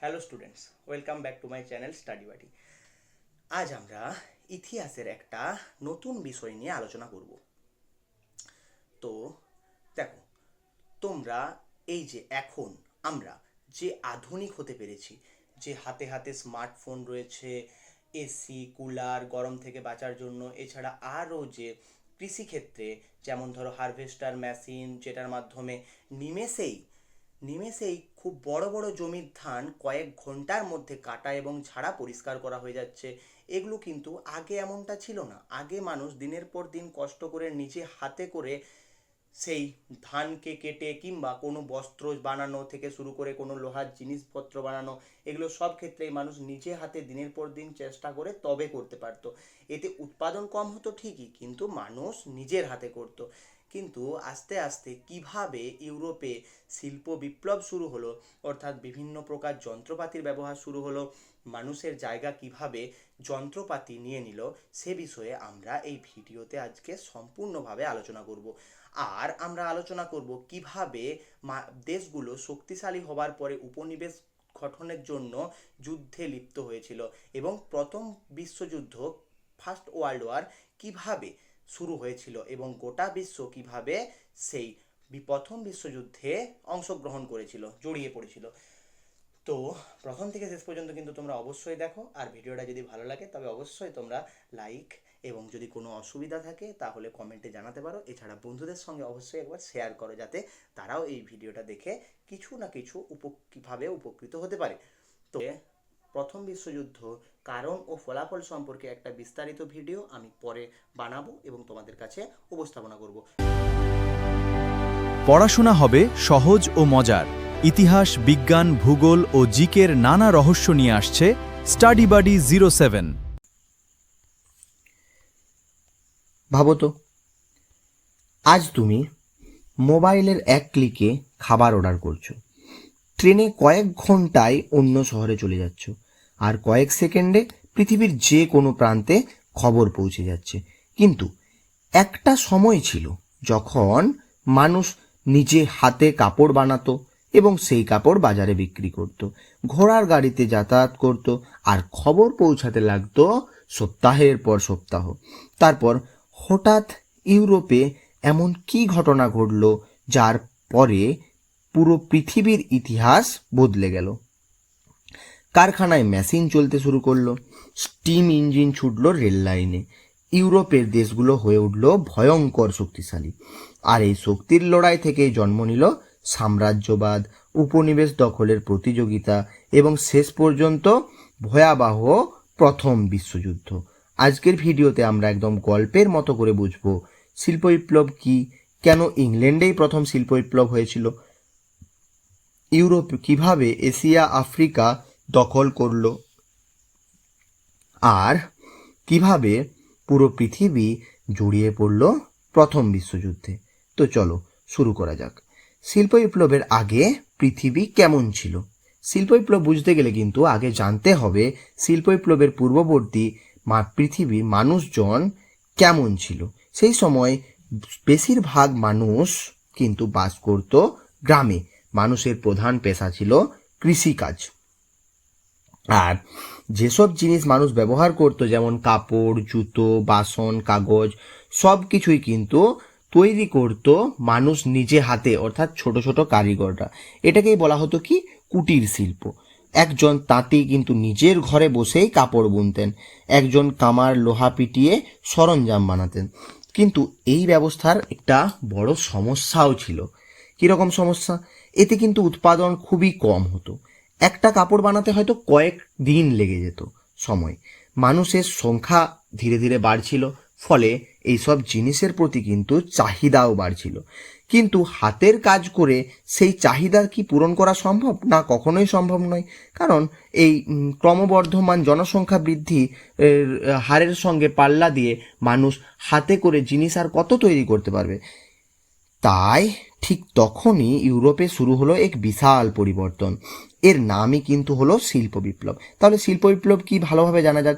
Hello students, welcome back to my channel Study Buddy. আজ আমরা ইতিহাসের একটা নতুন বিষয় নিয়ে আলোচনা করব। তো দেখো, তোমরা এই যে এখন আমরা যে আধুনিক হতে পেরেছি, যে হাতে হাতে স্মার্টফোন রয়েছে, এসি, কুলার, গরম থেকে বাঁচার জন্য, এছাড়া আরও যে কৃষিক্ষেত্রে যেমন ধরো হারভেস্টার মেশিন, যেটার মাধ্যমে নিমেষেই নিমেষেই খুব বড় বড় জমির ধান কয়েক ঘন্টার মধ্যে কাটা এবং ঝাড়া পরিষ্কার করা হয়ে যাচ্ছে। এগুলো কিন্তু আগে এমনটা ছিল না। আগে মানুষ দিনের পর দিন কষ্ট করে নিজে হাতে করে সেই ধানকে কেটে কিংবা কোনো বস্ত্র বানানো থেকে শুরু করে কোনো লোহার জিনিসপত্র বানানো, এগুলো সব ক্ষেত্রেই মানুষ নিজে হাতে দিনের পর দিন চেষ্টা করে তবে করতে পারতো। এতে উৎপাদন কম হতো ঠিকই, কিন্তু মানুষ নিজের হাতে করত। কিন্তু আস্তে আস্তে কিভাবে ইউরোপে শিল্প বিপ্লব শুরু হলো, অর্থাৎ বিভিন্ন প্রকার যন্ত্রপাতির ব্যবহার শুরু হলো, মানুষের জায়গা কিভাবে যন্ত্রপাতি নিয়ে নিল, সে বিষয়ে আমরা এই ভিডিওতে আজকে সম্পূর্ণভাবে আলোচনা করব। আর আমরা আলোচনা করব কিভাবে দেশগুলো শক্তিশালী হবার পরে উপনিবেশ গঠনের জন্য যুদ্ধে লিপ্ত হয়েছিল এবং প্রথম বিশ্বযুদ্ধ, ফার্স্ট ওয়ার্ল্ড ওয়ার কিভাবে শুরু হয়েছিল এবং গোটা বিশ্ব কিভাবে সেই প্রথম বিশ্বযুদ্ধে অংশগ্রহণ করেছিল, জড়িয়ে পড়েছিল। তো প্রথম থেকে শেষ পর্যন্ত কিন্তু তোমরা অবশ্যই দেখো, আর ভিডিওটা যদি ভালো লাগে তবে অবশ্যই তোমরা লাইক, এবং যদি কোনো অসুবিধা থাকে তাহলে কমেন্টে জানাতে পারো। এছাড়া বন্ধুদের সঙ্গে অবশ্যই একবার শেয়ার করো, যাতে তারাও এই ভিডিওটা দেখে কিছু না কিছু উপকৃতভাবে উপকৃত হতে পারে। তো প্রথম বিশ্বযুদ্ধ কারণ ও ফলাফল সম্পর্কে একটা বিস্তারিত ভিডিও আমি পরে বানাবো এবং তোমাদের কাছে উপস্থাপনা করব। পড়াশোনা হবে সহজ ও মজার। ইতিহাস, বিজ্ঞান, ভূগোল ও জিকের নানা রহস্য নিয়ে আসছে স্টাডি বাডি 07। ভাবো তো, আজ তুমি মোবাইলের এক ক্লিকে খাবার অর্ডার করছো, ট্রেনে কয়েক ঘন্টায় অন্য শহরে চলে যাচ্ছ, আর কয়েক সেকেন্ডে পৃথিবীর যে কোনো প্রান্তে খবর পৌঁছে যাচ্ছে। কিন্তু একটা সময় ছিল যখন মানুষ নিজে হাতে কাপড় বানাতো এবং সেই কাপড় বাজারে বিক্রি করত, ঘোড়ার গাড়িতে যাতায়াত করত, আর খবর পৌঁছাতে লাগতো সপ্তাহের পর সপ্তাহ। তারপর হঠাৎ ইউরোপে এমন কি ঘটনা ঘটল যার পরে পুরো পৃথিবীর ইতিহাস বদলে গেল। কারখানায় মেশিন চলতে শুরু করলো, স্টিম ইঞ্জিন ছুটলো রেল লাইনে, ইউরোপের দেশগুলো হয়ে উঠল ভয়ঙ্কর শক্তিশালী। আর এই শক্তির লড়াই থেকেই জন্ম নিল সাম্রাজ্যবাদ, উপনিবেশ দখলের প্রতিযোগিতা এবং শেষ পর্যন্ত ভয়াবহ প্রথম বিশ্বযুদ্ধ। আজকের ভিডিওতে আমরা একদম গল্পের মতো করে বুঝব শিল্প বিপ্লব কি, কেন ইংল্যান্ডেই প্রথম শিল্প বিপ্লব হয়েছিল, ইউরোপ কিভাবে এশিয়া আফ্রিকা দখল করল, আর কিভাবে পুরো পৃথিবী জড়িয়ে পড়ল প্রথম বিশ্বযুদ্ধে। তো চলো শুরু করা যাক। শিল্প বিপ্লবের আগে পৃথিবী কেমন ছিল? শিল্প বিপ্লব বুঝতে গেলে কিন্তু আগে জানতে হবে শিল্প বিপ্লবের পূর্ববর্তী পৃথিবীর মানুষজন কেমন ছিল। সেই সময় বেশিরভাগ মানুষ কিন্তু বাস করত গ্রামে। মানুষের প্রধান পেশা ছিল কৃষিকাজ। আর যেসব জিনিস মানুষ ব্যবহার করত, যেমন কাপড়, জুতো, বাসন, কাগজ, সব কিছুই কিন্তু তৈরি করত মানুষ নিজে হাতে, অর্থাৎ ছোট ছোট কারিগররা। এটাকেই বলা হতো কি, কুটির শিল্প। একজন তাঁতি কিন্তু নিজের ঘরে বসেই কাপড় বুনতেন, একজন কামার লোহা পিটিয়ে সরঞ্জাম বানাতেন। কিন্তু এই ব্যবস্থার একটা বড় সমস্যাও ছিল। কীরকম সমস্যা? এতে কিন্তু উৎপাদন খুবই কম হতো। একটা কাপড় বানাতে হয়তো কয়েক দিন লেগে যেত সময়। মানুষের সংখ্যা ধীরে ধীরে বাড়ছিল, ফলে এইসব জিনিসের প্রতি কিন্তু চাহিদাও বাড়ছিল। কিন্তু হাতের কাজ করে সেই চাহিদা কি পূরণ করা সম্ভব? না, কখনোই সম্ভব নয়। কারণ এই ক্রমবর্ধমান জনসংখ্যা বৃদ্ধি হারের সঙ্গে পাল্লা দিয়ে মানুষ হাতে করে জিনিস আর কত তৈরি করতে পারবে? তাই ঠিক তখনই ইউরোপে শুরু হলো এক বিশাল পরিবর্তন। এর নামই কিন্তু হলো শিল্প বিপ্লব। তাহলে শিল্প বিপ্লব কি ভালোভাবে জানা যাক।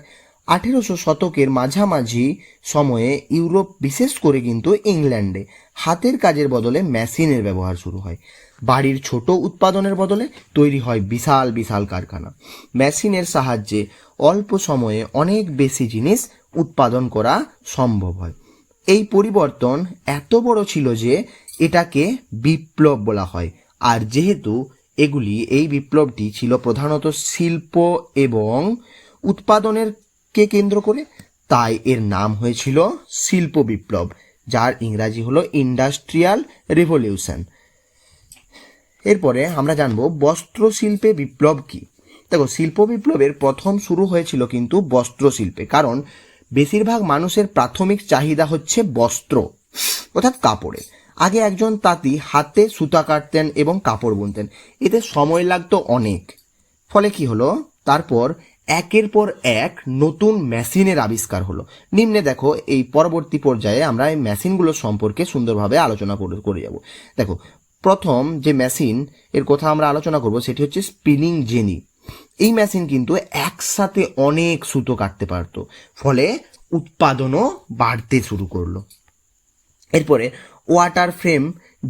1800 শতকের মাঝামাঝি সময়ে ইউরোপ, বিশেষ করে কিন্তু ইংল্যান্ডে, হাতের কাজের বদলে মেশিনের ব্যবহার শুরু হয়। বাড়ির ছোট উৎপাদনের বদলে তৈরি হয় বিশাল বিশাল কারখানা। মেশিনের সাহায্যে অল্প সময়ে অনেক বেশি জিনিস উৎপাদন করা সম্ভব হয়। এই পরিবর্তন এত বড় ছিল যে এটাকে বিপ্লব বলা হয়। আর যেহেতু এই বিপ্লবটি ছিল প্রধানত শিল্প এবং উৎপাদনের কে কেন্দ্র করে, তাই এর নাম হয়েছিল শিল্প বিপ্লব, যার ইংরাজি হলো ইন্ডাস্ট্রিয়াল রেভলিউশন। এরপরে আমরা জানবো বস্ত্র শিল্পে বিপ্লব কি। দেখো, শিল্প বিপ্লবের প্রথম শুরু হয়েছিল কিন্তু বস্ত্র শিল্পে, কারণ বেশিরভাগ মানুষের প্রাথমিক চাহিদা হচ্ছে বস্ত্র অর্থাৎ কাপড়ে। আগে একজন তাঁতি হাতে সুতা কাটতেন এবং কাপড় বুনতেন, এতে সময় লাগতো অনেক। ফলে কি হলো, তারপর একের পর এক নতুন মেশিনের আবিষ্কার হলো। নিম্নে দেখো, এই পরবর্তী পর্যায়ে আমরা এই মেশিনগুলো সম্পর্কে সুন্দরভাবে আলোচনা করে যাব। দেখো, প্রথম যে মেশিন এর কথা আমরা আলোচনা করব সেটি হচ্ছে স্পিনিং জেনি। এই মেশিন কিন্তু একসাথে অনেক সুতো কাটতে পারতো, ফলে উৎপাদনও বাড়তে শুরু করলো। এরপরে ওয়াটার ফ্রেম,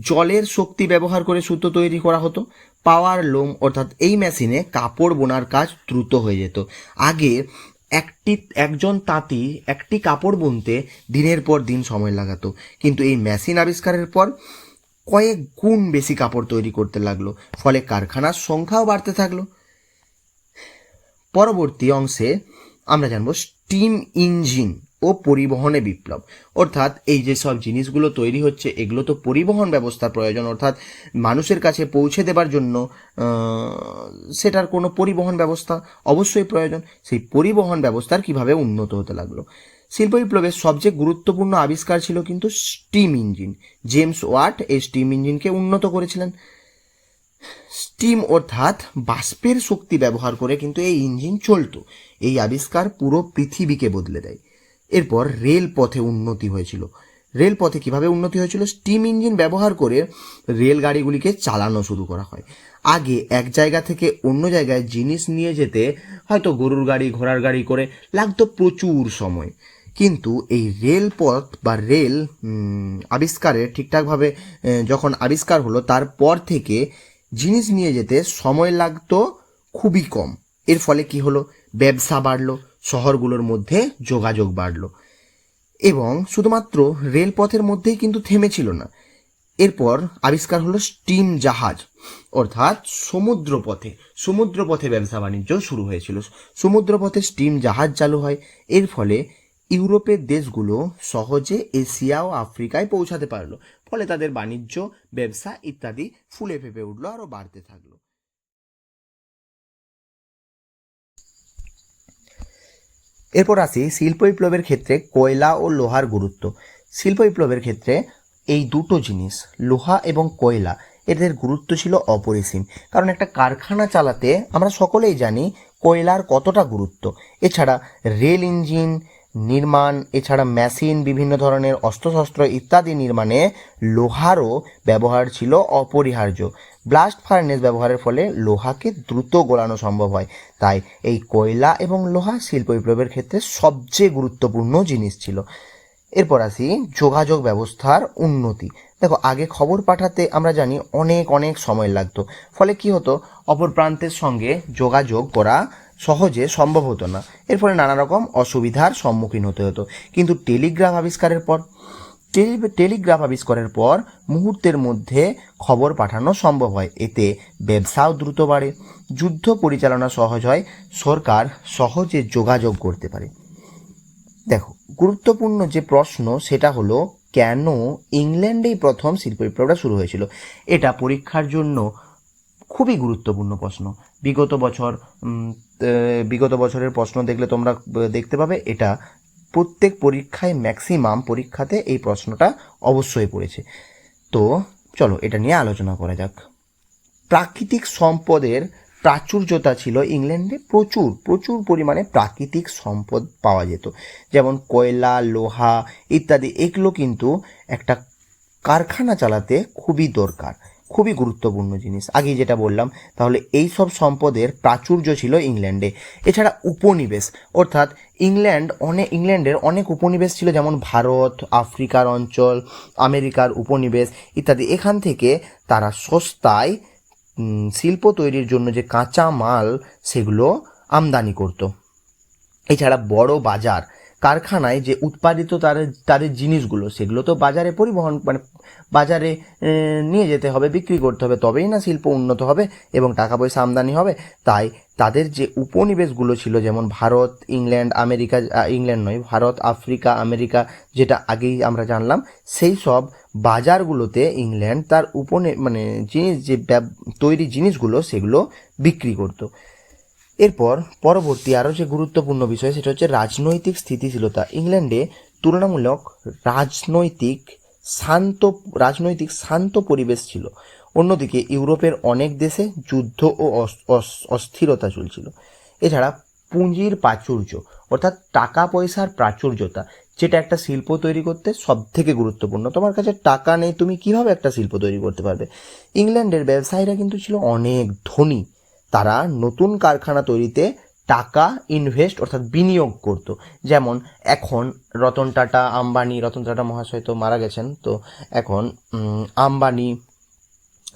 জলের শক্তি ব্যবহার করে সুতো তৈরি করা হতো। পাওয়ার লোম, অর্থাৎ এই মেশিনে কাপড় বোনার কাজ দ্রুত হয়ে যেত। আগে একজন তাঁতি একটি কাপড় বুনতে দিনের পর দিন সময় লাগাতো, কিন্তু এই মেশিন আবিষ্কারের পর কয়েক গুণ বেশি কাপড় তৈরি করতে লাগলো, ফলে কারখানার সংখ্যাও বাড়তে থাকলো। পরবর্তী অংশে আমরা জানবো স্টিম ইঞ্জিন ও পরিবহনে বিপ্লব। অর্থাৎ এই যে সব জিনিসগুলো তৈরি হচ্ছে, এগুলো তো পরিবহন ব্যবস্থার প্রয়োজন, অর্থাৎ মানুষের কাছে পৌঁছে দেবার জন্য সেটার কোনো পরিবহন ব্যবস্থা অবশ্যই প্রয়োজন। সেই পরিবহন ব্যবস্থার কিভাবে উন্নত হতে লাগলো। শিল্প বিপ্লবের সবচেয়ে গুরুত্বপূর্ণ আবিষ্কার ছিল কিন্তু স্টিম ইঞ্জিন। জেমস ওয়াট এই স্টিম ইঞ্জিনকে উন্নত করেছিলেন। স্টিম অর্থাৎ বাষ্পের শক্তি ব্যবহার করে কিন্তু এই ইঞ্জিন চলতো। এই আবিষ্কার পুরো পৃথিবীকে বদলে দেয়। এরপর রেলপথে উন্নতি হয়েছিল। রেলপথে কিভাবে উন্নতি হয়েছিল? স্টিম ইঞ্জিন ব্যবহার করে রেলগাড়িগুলিকে চালানো শুরু করা হয়। আগে এক জায়গা থেকে অন্য জায়গায় জিনিস নিয়ে যেতে হয়তো গরুর গাড়ি, ঘোড়ার গাড়ি করে লাগতো প্রচুর সময়, কিন্তু এই রেলপথ বা রেল আবিষ্কারের ঠিকঠাকভাবে যখন আবিষ্কার হলো, তারপর থেকে জিনিস নিয়ে যেতে সময় লাগতো খুবই কম। এর ফলে কি হলো, ব্যবসা বাড়লো, শহরগুলোর মধ্যে যোগাযোগ বাড়লো। এবং শুধুমাত্র রেলপথের মধ্যেই কিন্তু থেমেছিল না। এরপর আবিষ্কার হলো স্টিম জাহাজ, অর্থাৎ সমুদ্রপথে ব্যবসা বাণিজ্য শুরু হয়েছিল। সমুদ্রপথে স্টিম জাহাজ চালু হয়। এর ফলে ইউরোপের দেশগুলো সহজে এশিয়া ও আফ্রিকায় পৌঁছাতে পারলো, ফলে তাদের বাণিজ্য, ব্যবসা ইত্যাদি ফুলে ফেঁপে উঠলো, আরও বাড়তে থাকলো। এরপর আসি শিল্প বিপ্লবের ক্ষেত্রে কয়লা ও লোহার গুরুত্ব। শিল্প বিপ্লবের ক্ষেত্রে এই দুটো জিনিস, লোহা এবং কয়লা, এদের গুরুত্ব ছিল অপরিসীম। কারণ একটা কারখানা চালাতে আমরা সকলেই জানি কয়লার কতটা গুরুত্ব। এছাড়া রেল ইঞ্জিন নির্মাণ, এছাড়া মেশিন, বিভিন্ন ধরনের অস্ত্রশস্ত্র ইত্যাদি নির্মাণে লোহারও ব্যবহার ছিল অপরিহার্য। ব্লাস্ট ফার্নেস ব্যবহারের ফলে লোহাকে দ্রুত গলানো সম্ভব হয়। তাই এই কয়লা এবং লোহা শিল্প বিপ্লবের ক্ষেত্রে সবচেয়ে গুরুত্বপূর্ণ জিনিস ছিল। এরপর আসি যোগাযোগ ব্যবস্থার উন্নতি। দেখো, আগে খবর পাঠাতে আমরা জানি অনেক সময় লাগতো, ফলে কি হতো, অপর প্রান্তের সঙ্গে যোগাযোগ করা সহজে সম্ভব হতো না। এর ফলে নানা রকম অসুবিধার সম্মুখীন হতে হতো। কিন্তু টেলিগ্রাফ আবিষ্কারের পর মুহূর্তের মধ্যে খবর পাঠানো সম্ভব হয়। এতে ব্যবসাও দ্রুত বাড়ে, যুদ্ধ পরিচালনা সহজ হয়, সরকার সহজে যোগাযোগ করতে পারে। দেখো, গুরুত্বপূর্ণ যে প্রশ্ন সেটা হলো, কেন ইংল্যান্ডেই প্রথম শিল্প বিপ্লবটা শুরু হয়েছিল? এটা পরীক্ষার জন্য খুবই গুরুত্বপূর্ণ প্রশ্ন। বিগত বছরের প্রশ্ন দেখলে তোমরা দেখতে পাবে, এটা প্রত্যেক পরীক্ষায় ম্যাক্সিমাম পরীক্ষাতে এই প্রশ্নটা অবশ্যই পড়েছে। তো চলো এটা নিয়ে আলোচনা করা যাক। প্রাকৃতিক সম্পদের প্রাচুর্যতা ছিল ইংল্যান্ডে। প্রচুর পরিমাণে প্রাকৃতিক সম্পদ পাওয়া যেত, যেমন কয়লা, লোহা ইত্যাদি। এগুলো কিন্তু একটা কারখানা চালাতে খুবই দরকার। খুবই গুরুত্বপূর্ণ জিনিস, আগেই যেটা বললাম। তাহলে এই সব সম্পদের প্রাচুর্য ছিল ইংল্যান্ডে। এছাড়া উপনিবেশ, অর্থাৎ ইংল্যান্ডের অনেক উপনিবেশ ছিল, যেমন ভারত, আফ্রিকার অঞ্চল, আমেরিকার উপনিবেশ ইত্যাদি। এখান থেকে তারা সস্তায় শিল্প তৈরির জন্য যে কাঁচা মাল সেগুলো আমদানি করত। এছাড়া বড় বাজার, কারখানায় যে উৎপাদিত তাদের জিনিসগুলো সেগুলো তো বাজারে পরিবহন মানে বাজারে নিয়ে যেতে হবে, বিক্রি করতে হবে, তবেই না শিল্প উন্নত হবে এবং টাকা পয়সা আমদানি হবে। তাই তাদের যে উপনিবেশগুলো ছিল, যেমন ভারত, ইংল্যান্ড, আমেরিকা, ইংল্যান্ড নয়, ভারত, আফ্রিকা, আমেরিকা, যেটা আগেই আমরা জানলাম, সেই সব বাজারগুলোতে ইংল্যান্ড তার মানে জিনিস যে তৈরি জিনিসগুলো সেগুলো বিক্রি করতো। এরপর পরবর্তী আরও যে গুরুত্বপূর্ণ বিষয় সেটা হচ্ছে রাজনৈতিক স্থিতিশীলতা। ইংল্যান্ডে তুলনামূলক রাজনৈতিক শান্ত পরিবেশ ছিল। অন্যদিকে ইউরোপের অনেক দেশে যুদ্ধ ও অস্থিরতা চলছিল। এছাড়া পুঁজির প্রাচুর্য, অর্থাৎ টাকা পয়সার প্রাচুর্যতা, যেটা একটা শিল্প তৈরি করতে সব থেকে গুরুত্বপূর্ণ। তোমার কাছে টাকা নেই, তুমি কিভাবে একটা শিল্প তৈরি করতে পারবে? ইংল্যান্ডের ব্যবসায়ীরা কিন্তু ছিল অনেক ধনী। তারা নতুন কারখানা তৈরিতে টাকা ইনভেস্ট অর্থাৎ বিনিয়োগ করত। যেমন এখন রতন টাটা মহাশয় তো মারা গেছেন, তো এখন আম্বানি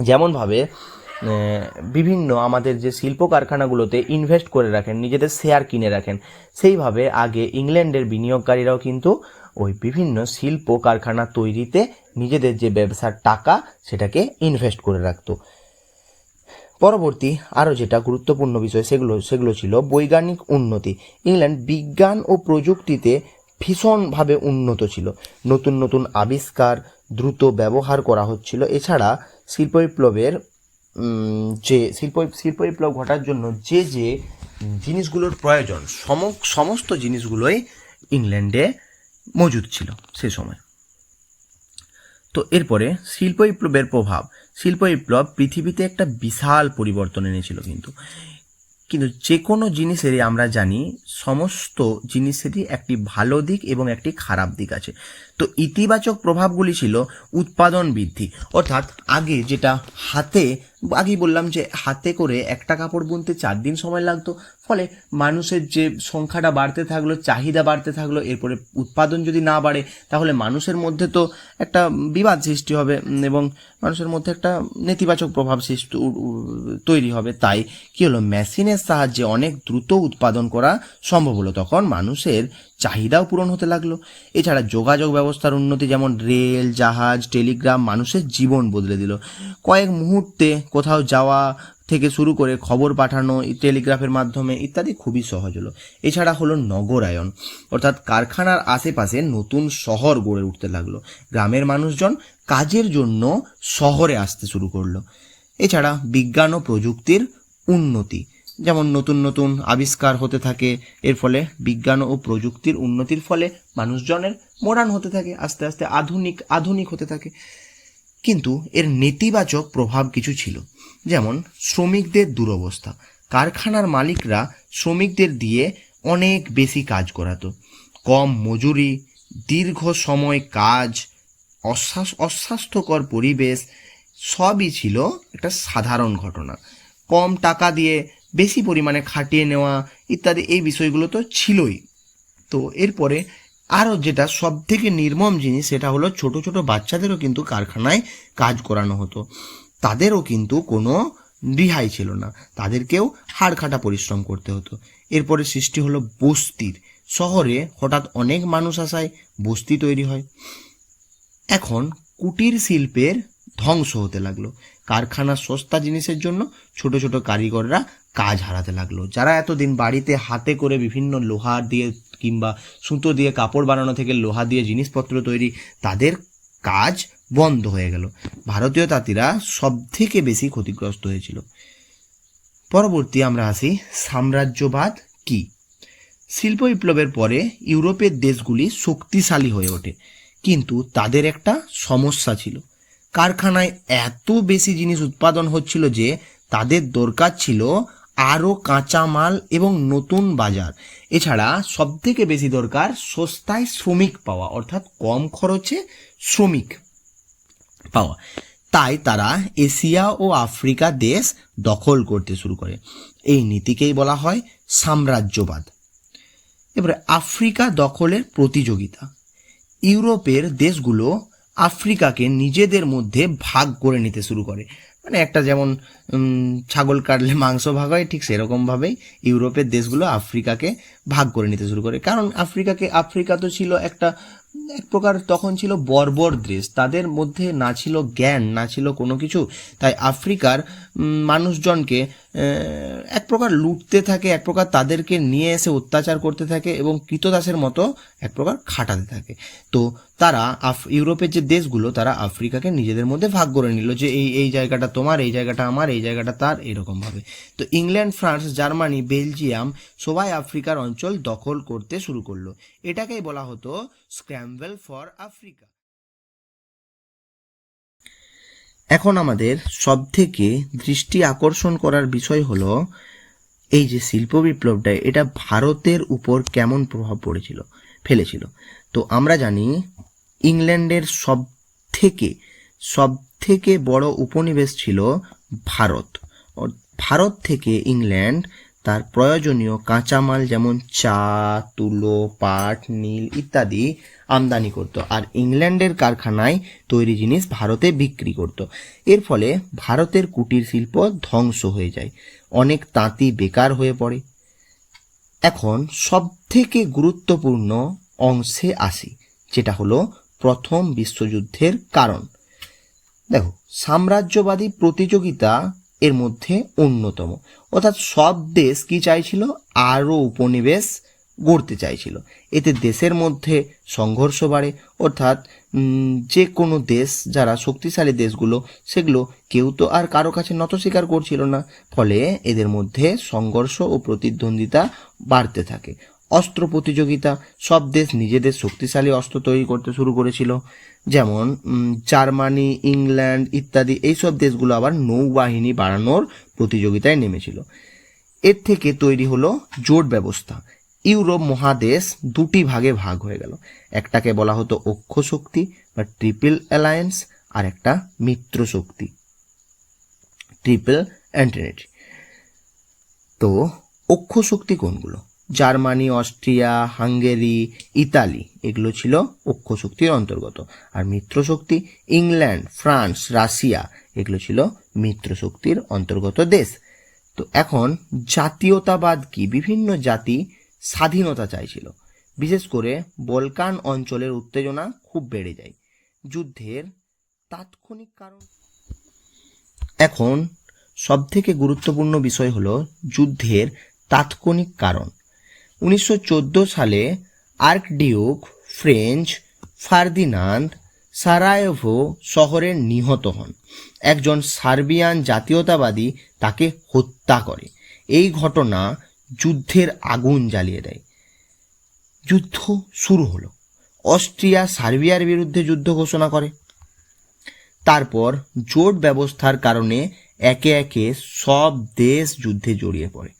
যেমনভাবে বিভিন্ন আমাদের যে শিল্প কারখানাগুলোতে ইনভেস্ট করে রাখেন, নিজেদের শেয়ার কিনে রাখেন, সেইভাবে আগে ইংল্যান্ডের বিনিয়োগকারীরাও কিন্তু ওই বিভিন্ন শিল্প কারখানা তৈরিতে নিজেদের যে ব্যবসার টাকা সেটাকে ইনভেস্ট করে রাখতো। পরবর্তী আরও যেটা গুরুত্বপূর্ণ বিষয় সেগুলো ছিল বৈজ্ঞানিক উন্নতি। ইংল্যান্ড বিজ্ঞান ও প্রযুক্তিতে ভীষণভাবে উন্নত ছিল। নতুন নতুন আবিষ্কার দ্রুত ব্যবহার করা হচ্ছিল। এছাড়া শিল্প বিপ্লব ঘটার জন্য যে জিনিসগুলোর প্রয়োজন সমস্ত জিনিসগুলোই ইংল্যান্ডে মজুদ ছিল সে সময়। তো এরপরে শিল্প বিপ্লবের প্রভাব। শিল্প বিপ্লব পৃথিবীতে একটা বিশাল পরিবর্তন এনেছিল। কিন্তু যে কোনো জিনিসেরই আমরা জানি সমস্ত জিনিসেরই একটি ভালো দিক এবং একটি খারাপ দিক আছে। তো ইতিবাচক প্রভাবগুলি ছিল উৎপাদন বৃদ্ধি, অর্থাৎ আগেই বললাম যে হাতে করে একটা কাপড় বুনতে 4 দিন সময় লাগতো। ফলে মানুষের যে সংখ্যাটা বাড়তে থাকলো, চাহিদা বাড়তে থাকলো। এরপরে উৎপাদন যদি না বাড়ে তাহলে মানুষের মধ্যে তো একটা বিবাদ সৃষ্টি হবে এবং মানুষের মধ্যে একটা নেতিবাচক প্রভাব তৈরি হবে। তাই কি হলো, মেশিনের সাহায্যে অনেক দ্রুত উৎপাদন করা সম্ভব হলো। তখন মানুষের চাহিদাও পূরণ হতে লাগলো। এছাড়া যোগাযোগ ব্যবস্থার উন্নতি, যেমন রেল, জাহাজ, টেলিগ্রাম মানুষের জীবন বদলে দিল। কয়েক মুহূর্তে কোথাও যাওয়া থেকে শুরু করে খবর পাঠানো টেলিগ্রাফের মাধ্যমে ইত্যাদি খুবই সহজ হলো। এছাড়া হলো নগরায়ন, অর্থাৎ কারখানার আশেপাশে নতুন শহর গড়ে উঠতে লাগলো। গ্রামের মানুষজন কাজের জন্য শহরে আসতে শুরু করলো। এছাড়া বিজ্ঞান ও প্রযুক্তির উন্নতি, যেমন নতুন নতুন আবিষ্কার হতে থাকে। এর ফলে বিজ্ঞান ও প্রযুক্তির উন্নতির ফলে মানুষজনের মডার্ন হতে থাকে, আস্তে আস্তে আধুনিক হতে থাকে। কিন্তু এর নেতিবাচক প্রভাব কিছু ছিল, যেমন শ্রমিকদের দুরবস্থা। কারখানার মালিকরা শ্রমিকদের দিয়ে অনেক বেশি কাজ করাতো। কম মজুরি, দীর্ঘ সময় কাজ, অস্বাস্থ্যকর পরিবেশ সবই ছিল একটা সাধারণ ঘটনা। কম টাকা দিয়ে বেশি পরিমাণে খাটিয়ে নেওয়া ইত্যাদি এই বিষয়গুলো তো ছিলই। তো এরপরে আরও যেটা সব থেকে নির্মম জিনিস সেটা হলো ছোট ছোট বাচ্চাদেরও কিন্তু কারখানায় কাজ করানো হতো। তাদেরও কিন্তু কোনো রেহাই ছিল না, তাদেরকেও হাড়খাটা পরিশ্রম করতে হতো। এরপরে সৃষ্টি হলো বস্তির। শহরে হঠাৎ অনেক মানুষ আসায় বস্তি তৈরি হয়। এখন কুটির শিল্পের ধ্বংস হতে লাগলো। কারখানার সস্তা জিনিসের জন্য ছোট ছোট কারিগররা কাজ হারাতে লাগলো। যারা এতদিন বাড়িতে হাতে করে বিভিন্ন লোহা দিয়ে কিংবা সুতো দিয়ে কাপড় বানানো থেকে লোহা দিয়ে জিনিসপত্র তৈরি, তাদের কাজ বন্ধ হয়ে গেল। ভারতীয় তাঁতিরা সব থেকে বেশি ক্ষতিগ্রস্ত হয়েছিল। পরবর্তী আমরা আসি সাম্রাজ্যবাদ কি। শিল্প বিপ্লবের পরে ইউরোপের দেশগুলি শক্তিশালী হয়ে ওঠে, কিন্তু তাদের একটা সমস্যা ছিল। কারখানায় এত বেশি জিনিস উৎপাদন হচ্ছিল যে তাদের দরকার ছিল আরও কাঁচামাল এবং নতুন বাজার। এছাড়া সবথেকে বেশি দরকার সস্তায় শ্রমিক পাওয়া, অর্থাৎ কম খরচে শ্রমিক পাওয়া। তাই তারা এশিয়া ও আফ্রিকা দেশ দখল করতে শুরু করে। এই নীতিকেই বলা হয় সাম্রাজ্যবাদ। এবারে আফ্রিকা দখলের প্রতিযোগিতা। ইউরোপের দেশগুলো আফ্রিকাকে নিজেদের মধ্যে ভাগ করে নিতে শুরু করে। মানে একটা যেমন ছাগল কাটলে মাংস ভাগ হয়, ঠিক সেরকমভাবেই ইউরোপের দেশগুলো আফ্রিকাকে ভাগ করে নিতে শুরু করে। কারণ আফ্রিকা তো ছিল এক প্রকার তখন ছিল বর্বর দেশ, তাদের মধ্যে না ছিল জ্ঞান, না ছিল কোনো কিছু। তাই আফ্রিকার মানুষজনকে এক প্রকার লুটতে থাকে, এক প্রকার তাদেরকে নিয়ে এসে অত্যাচার করতে থাকে এবং কৃতদাসের মতো এক প্রকার খাটাতে থাকে। তো তারা ইউরোপের যে দেশগুলো তারা আফ্রিকাকে নিজেদের মধ্যে ভাগ করে নিল, যে এই জায়গাটা তোমার, এই জায়গাটা আমার, এই জায়গাটা তার, এরকমভাবে। তো ইংল্যান্ড, ফ্রান্স, জার্মানি, বেলজিয়াম সবাই আফ্রিকার অঞ্চল দখল করতে শুরু করলো। এটাকেই বলা হতো স্ক্র্যাম্বল ফর আফ্রিকা। এখন আমাদের সব থেকে দৃষ্টি আকর্ষণ করার বিষয় হলো এই যে শিল্প বিপ্লবটা, এটা ভারতের উপর কেমন প্রভাব ফেলেছিল। তো আমরা জানি ইংল্যান্ডের সব থেকে বড় উপনিবেশ ছিল ভারত। ভারত থেকে ইংল্যান্ড তার প্রয়োজনীয় কাঁচামাল যেমন চা, তুলো, পাট, নীল ইত্যাদি আমদানি করত, আর ইংল্যান্ডের কারখানায় তৈরি জিনিস ভারতে বিক্রি করত। এর ফলে ভারতের কুটির শিল্প ধ্বংস হয়ে যায়, অনেক তাঁতি বেকার হয়ে পড়ে। এখন সব থেকে গুরুত্বপূর্ণ অংশে আসি, যেটা হলো প্রথম বিশ্বযুদ্ধের কারণ। দেখো, সাম্রাজ্যবাদী প্রতিযোগিতা এর মধ্যে অন্যতম। অর্থাৎ সব দেশ কি চাইছিল, আরও উপনিবেশ গড়তে চাইছিল। এতে দেশের মধ্যে সংঘর্ষ বাড়ে। অর্থাৎ যে কোনো দেশ, যারা শক্তিশালী দেশগুলো, সেগুলো কেউ তো আর কারো কাছে নত স্বীকার করছিল না। ফলে এদের মধ্যে সংঘর্ষ ও প্রতিদ্বন্দ্বিতা বাড়তে থাকে। অস্ত্র প্রতিযোগিতা, সব দেশ নিজেদের শক্তিশালী অস্ত্র তৈরি করতে শুরু করেছিল। যেমন জার্মানি, ইংল্যান্ড ইত্যাদি এইসব দেশগুলো আবার নৌবাহিনী বাড়ানোর প্রতিযোগিতায় নেমেছিল। এর থেকে তৈরি হলো জোট ব্যবস্থা। ইউরোপ মহাদেশ দুটি ভাগে ভাগ হয়ে গেল। একটাকে বলা হতো অক্ষ শক্তি বা ট্রিপল অ্যালায়েন্স, আর একটা মিত্র শক্তি, ট্রিপল এন্টিটি। তো অক্ষ শক্তি কোনগুলো? জার্মানি, অস্ট্রিয়া, হাঙ্গেরি, ইতালি, এগুলো ছিল অক্ষ শক্তির অন্তর্গত। আর মিত্র শক্তি ইংল্যান্ড, ফ্রান্স, রাশিয়া, এগুলো ছিল মিত্র শক্তির অন্তর্গত দেশ। তো এখন জাতীয়তাবাদ কি? বিভিন্ন জাতি স্বাধীনতা চাইছিল। বিশেষ করে বলকান অঞ্চলের উত্তেজনা খুব বেড়ে যায়। যুদ্ধের তাৎক্ষণিক কারণ। এখন সবথেকে গুরুত্বপূর্ণ বিষয় হলো যুদ্ধের তাৎক্ষণিক কারণ। 1914 সালে আর্কডিউক ফ্রেঞ্চ ফার্দিনান্দ সারায়েভো শহরে নিহত হন। একজন সার্বিয়ান জাতীয়তাবাদী তাকে হত্যা করে। এই ঘটনা যুদ্ধের আগুন জ্বালিয়ে দেয়। যুদ্ধ শুরু হলো। অস্ট্রিয়া সার্বিয়ার বিরুদ্ধে যুদ্ধ ঘোষণা করে। তারপর জোট ব্যবস্থার কারণে একে একে সব দেশ যুদ্ধে জড়িয়ে পড়ে।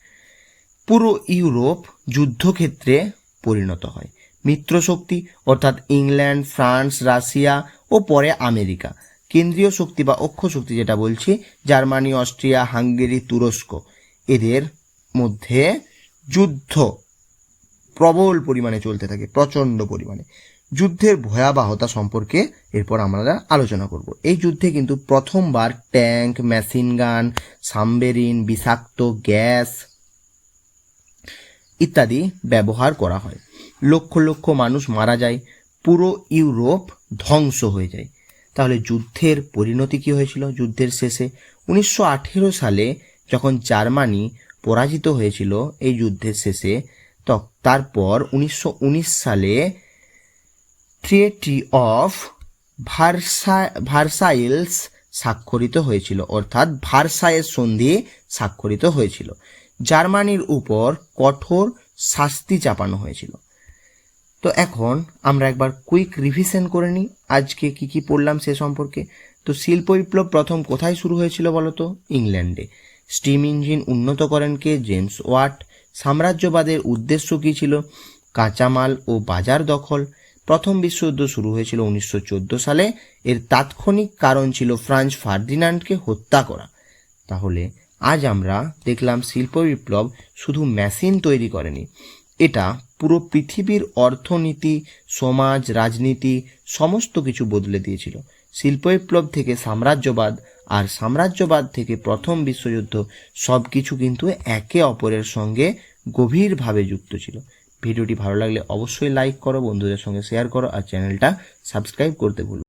পুরো ইউরোপ যুদ্ধক্ষেত্রে পরিণত হয়। মিত্রশক্তি অর্থাৎ ইংল্যান্ড, ফ্রান্স, রাশিয়া ও পরে আমেরিকা। কেন্দ্রীয় শক্তি বা অক্ষ শক্তি যেটা বলছি, জার্মানি, অস্ট্রিয়া, হাঙ্গেরি, তুরস্ক, এদের মধ্যে যুদ্ধ প্রবল পরিমাণে চলতে থাকে, প্রচণ্ড পরিমাণে। যুদ্ধের ভয়াবহতা সম্পর্কে এরপর আমরা আলোচনা করব। এই যুদ্ধে কিন্তু প্রথমবার ট্যাঙ্ক, মেশিন গান, সাবমেরিন, বিষাক্ত গ্যাস ইত্যাদি ব্যবহার করা হয়। লক্ষ লক্ষ মানুষ মারা যায়, পুরো ইউরোপ ধ্বংস হয়ে যায়। তাহলে যুদ্ধের পরিণতি কী হয়েছিল? যুদ্ধের শেষে 1918 সালে যখন জার্মানি পরাজিত হয়েছিল এই যুদ্ধের শেষে, তারপর 1919 সালে ট্রিটি অফ ভার্সাইলস স্বাক্ষরিত হয়েছিল, অর্থাৎ ভার্সাইয়ের সন্ধি স্বাক্ষরিত হয়েছিল। জার্মানির উপর কঠোর শাস্তি চাপানো হয়েছিল। তো এখন আমরা একবার কুইক রিভিশন করে নিই আজকে কি কি পড়লাম সে সম্পর্কে। তো শিল্প বিপ্লব প্রথম কোথায় শুরু হয়েছিল বলতো? ইংল্যান্ডে। স্টিম ইঞ্জিন উন্নত করেন কে? James watt. সাম্রাজ্যবাদের উদ্দেশ্য কী ছিল? কাঁচামাল ও বাজার দখল। প্রথম বিশ্বযুদ্ধ শুরু হয়েছিল 1914 সালে। এর তাৎক্ষণিক কারণ ছিল ফ্রান্স ফার্দিনান্ডকে হত্যা করা। তাহলে আজ আমরা দেখলাম শিল্প বিপ্লব শুধু মেশিন তৈরি করেনি, এটা পুরো পৃথিবীর অর্থনীতি, সমাজ, রাজনীতি সমস্ত কিছু বদলে দিয়েছিল। শিল্প বিপ্লব থেকে সাম্রাজ্যবাদ, আর সাম্রাজ্যবাদ থেকে প্রথম বিশ্বযুদ্ধ, সব কিছু কিন্তু একে অপরের সঙ্গে গভীরভাবে যুক্ত ছিল। ভিডিওটি ভালো লাগলে অবশ্যই লাইক করো, বন্ধুদের সঙ্গে শেয়ার করো, আর চ্যানেলটা সাবস্ক্রাইব করতে ভুলো না।